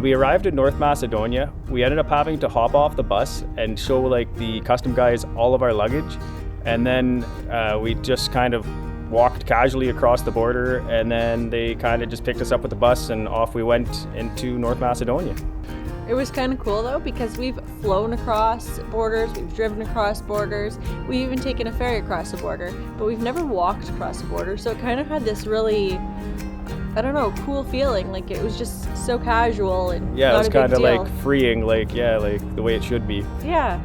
we arrived in North Macedonia, we ended up having to hop off the bus and show like the custom guys all of our luggage. And then we just kind of walked casually across the border, and then they kind of just picked us up with the bus and off we went into North Macedonia. It was kind of cool though, because we've flown across borders, we've driven across borders, we've even taken a ferry across the border, but we've never walked across the border. So it kind of had this really, I don't know, cool feeling. Like it was just so casual and yeah, not it was a big kind of deal. like freeing, like the way it should be. Yeah.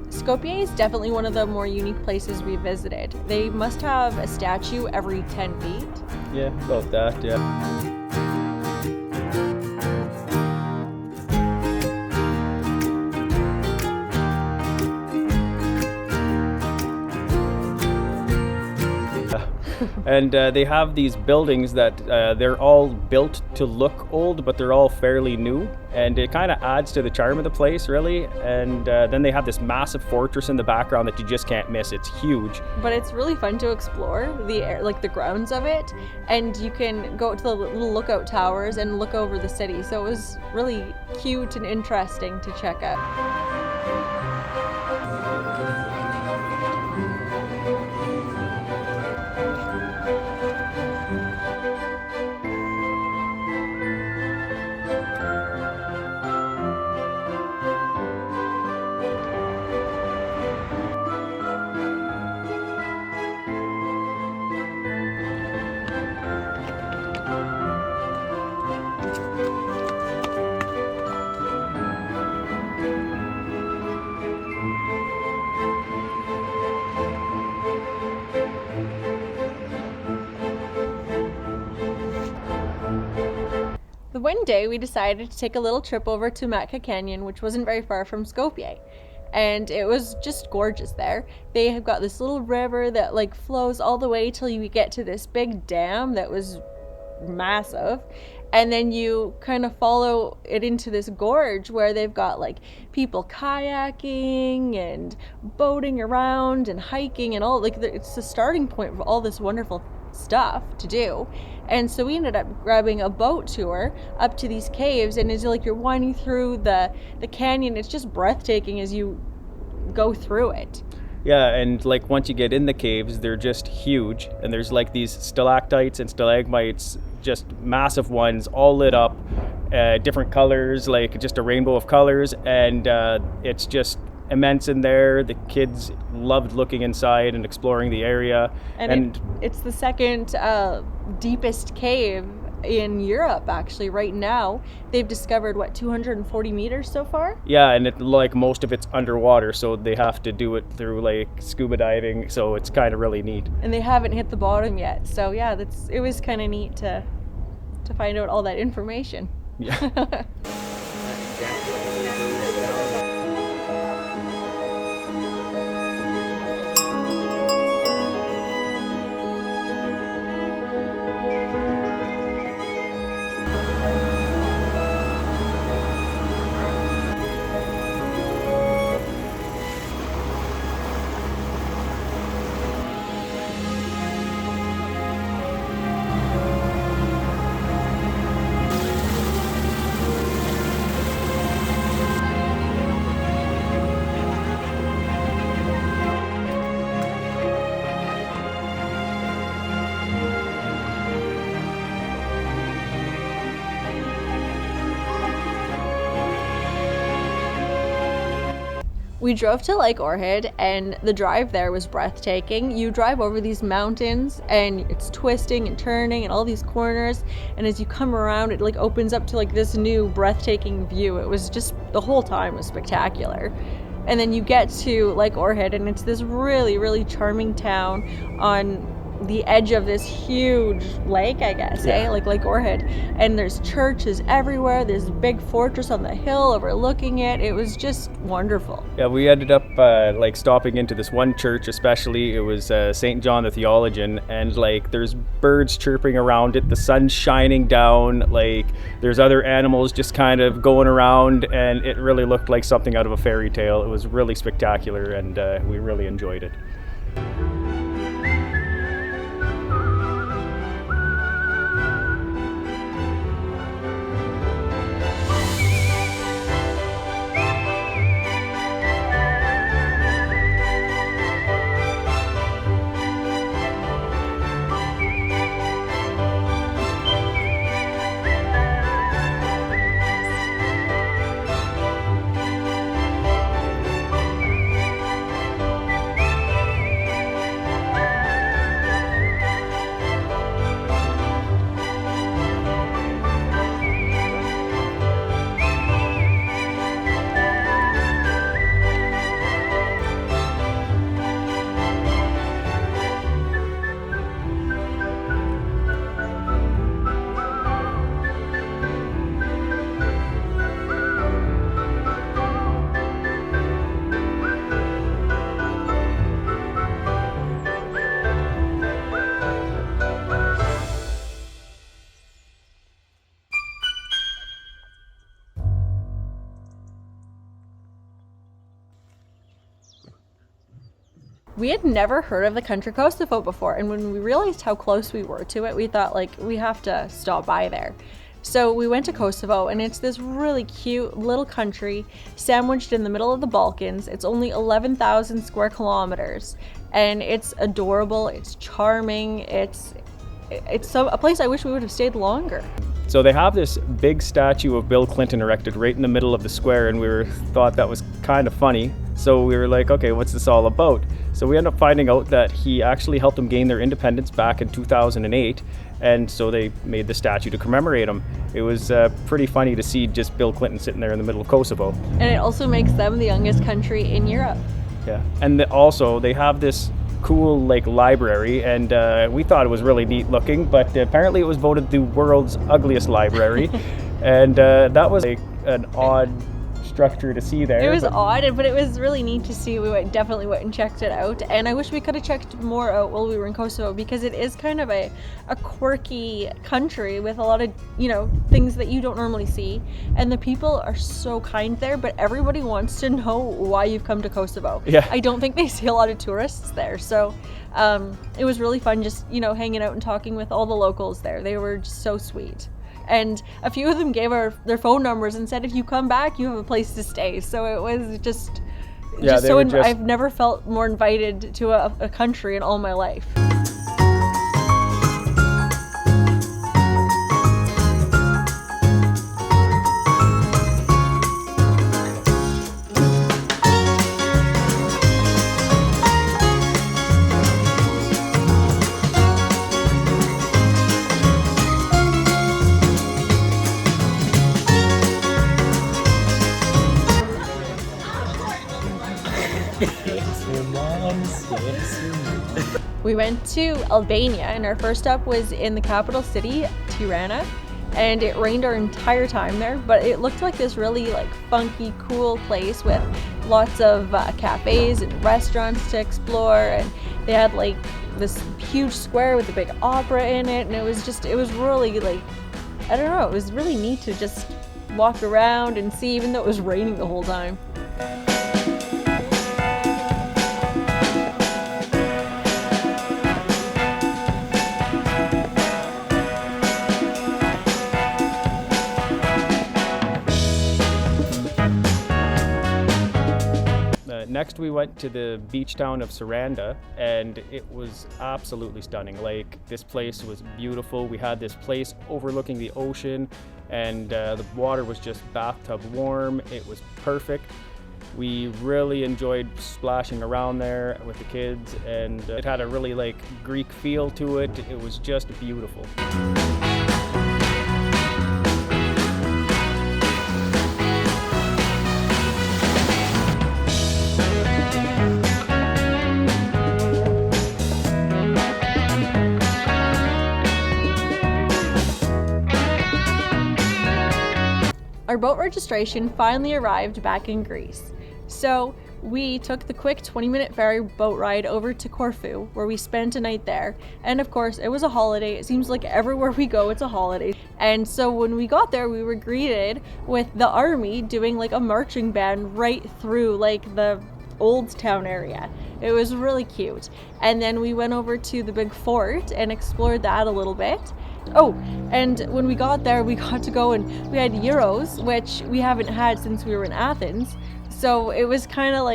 Skopje is definitely one of the more unique places we visited. They must have a statue every 10 feet. Yeah, about that, yeah. And they have these buildings that they're all built to look old, but they're all fairly new. And it kind of adds to the charm of the place, really. And then they have this massive fortress in the background that you just can't miss. It's huge. But it's really fun to explore the grounds of it. And you can go to the little lookout towers and look over the city. So it was really cute and interesting to check out. One day we decided to take a little trip over to Matka Canyon, which wasn't very far from Skopje. And it was just gorgeous there. They have got this little river that like flows all the way till you get to this big dam that was massive. And then you kind of follow it into this gorge where they've got like people kayaking and boating around and hiking and all. Like it's the starting point of all this wonderful stuff to do. And so we ended up grabbing a boat tour up to these caves, and as like you're winding through the canyon, it's just breathtaking as you go through it. Yeah, and like once you get in the caves, they're just huge, and there's like these stalactites and stalagmites, just massive ones, all lit up, different colors, like just a rainbow of colors, and it's just immense in there. The kids loved looking inside and exploring the area. And it's the second deepest cave in Europe, actually. Right now they've discovered 240 meters so far. Yeah, and it like most of it's underwater, so they have to do it through like scuba diving, so it's kind of really neat. And they haven't hit the bottom yet, so yeah, it was kind of neat to find out all that information. Yeah. We drove to Lake Ohrid, and the drive there was breathtaking. You drive over these mountains and it's twisting and turning and all these corners, and as you come around it like opens up to like this new breathtaking view. It was just, the whole time was spectacular. And then you get to Lake Ohrid, and it's this really, really charming town on the edge of this huge lake, I guess, like Lake Ohrid. And there's churches everywhere. There's a big fortress on the hill overlooking it. It was just wonderful. Yeah, we ended up like stopping into this one church, especially. It was St. John the Theologian, and like there's birds chirping around it. The sun's shining down. Like there's other animals just kind of going around, and it really looked like something out of a fairy tale. It was really spectacular, and we really enjoyed it. We had never heard of the country Kosovo before, and when we realized how close we were to it, we thought, like, we have to stop by there. So we went to Kosovo, and it's this really cute little country sandwiched in the middle of the Balkans. It's only 11,000 square kilometers, and it's adorable, it's charming, it's a place I wish we would have stayed longer. So they have this big statue of Bill Clinton erected right in the middle of the square, and thought that was kind of funny. So we were like, okay, what's this all about? So we ended up finding out that he actually helped them gain their independence back in 2008, and so they made the statue to commemorate him. It was pretty funny to see just Bill Clinton sitting there in the middle of Kosovo. And it also makes them the youngest country in Europe. Yeah, and also they have this cool like library, and we thought it was really neat looking, but apparently it was voted the world's ugliest library. And that was an odd structure to see there. It was odd, but it was really neat to see. We definitely went and checked it out, and I wish we could have checked more out while we were in Kosovo, because it is kind of a quirky country with a lot of, things that you don't normally see, and the people are so kind there, but everybody wants to know why you've come to Kosovo. Yeah. I don't think they see a lot of tourists there, so it was really fun just, hanging out and talking with all the locals there. They were just so sweet. And a few of them gave their phone numbers and said, if you come back, you have a place to stay. So it was just I've never felt more invited to a country in all my life. We went to Albania, and our first stop was in the capital city, Tirana, and it rained our entire time there, but it looked like this really funky, cool place with lots of cafes and restaurants to explore, and they had this huge square with a big opera in it, and it was really I don't know, it was really neat to just walk around and see, even though it was raining the whole time. Next we went to the beach town of Saranda, and it was absolutely stunning. This place was beautiful. We had this place overlooking the ocean, and the water was just bathtub warm. It was perfect. We really enjoyed splashing around there with the kids, and it had a really Greek feel to it. It was just beautiful. Our boat registration finally arrived back in Greece. So we took the quick 20-minute ferry boat ride over to Corfu, where we spent a night there. And of course, it was a holiday. It seems like everywhere we go, it's a holiday. And so when we got there, we were greeted with the army doing a marching band right through the old town area. It was really cute. And then we went over to the big fort and explored that a little bit. Oh, and when we got there, we got to go and we had gyros, which we haven't had since we were in Athens. So it was kind of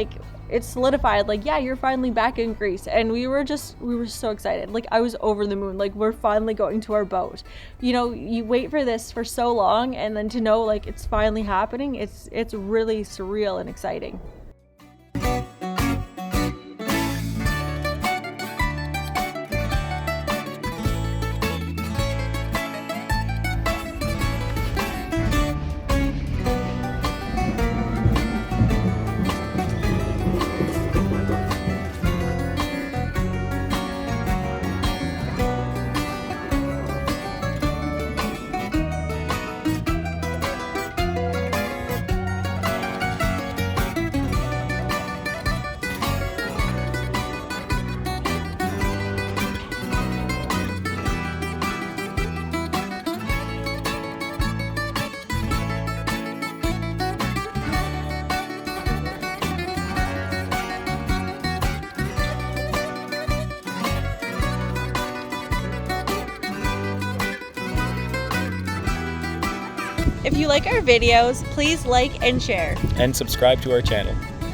it solidified, yeah, you're finally back in Greece. And we were so excited. I was over the moon. We're finally going to our boat. You wait for this for so long, and then to know it's finally happening, it's really surreal and exciting. If you like our videos, please like and share. And subscribe to our channel.